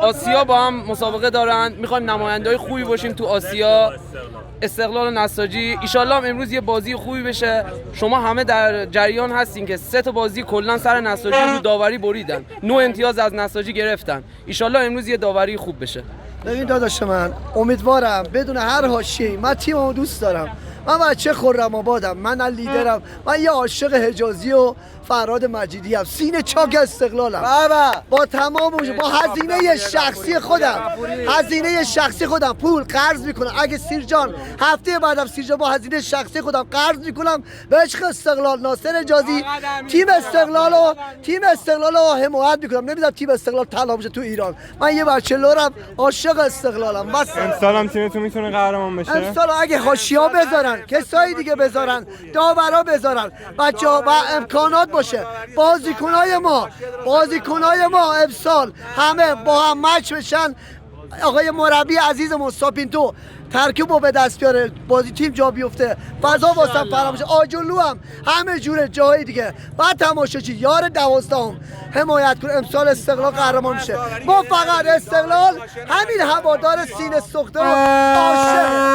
آسیا با هم مسابقه دارن، میخوایم نماینده‌های خوبی باشیم تو آسیا. استقلال و نساجی ایشالله هم امروز یه بازی خوبی بشه. شما همه در جریان هستین که 3 تا بازی کلا سر نساجی رو داوری بریدن، 9 امتیاز از نساجی گرفتن. ایشالله امروز یه داوری خوب بشه. ببین داداش من امیدوارم بدون هر حاشیه‌ای، من تیممو دوست دارم، من بچه خرم‌آبادم، من لیدرم، من یه عاشق حجازی و فرهاد مجیدی ام، سینه چاک استقلالم با تمام با هزینه شخصی خودم پول قرض میکنم. اگه سیرجان هفته بعدم سیرجان با هزینه شخصی خودم قرض میکنم به عشق استقلال، ناصر حجازی، تیم استقلال رو حمایت میکنم. نمیدونم تیم استقلال طلا بشه تو ایران. من یه بچه لورم، عاشق استقلالم. بس امسال هم تیمتون میتونه قهرمان بشه. امسال اگه حاشیه‌ها بذارن، کسایی دیگه بذارن، داورا بذارن، بچه‌ها و امکانات باشه، بازیکنای ما امسال همه با هم مچ بشن. آقای مربی عزیزمون ساپینتو ترکیبو به دست بیاره، بازی تیم جا بیفته، فضا واسم فراهم شه. آجلو هم همه جوره جای دیگه. بعد تماشاچی یار 12ام حمایت کنه. امسال استقلال قهرمان میشه. ما فقط استقلال همین هوادار سینه سوخته و عاشق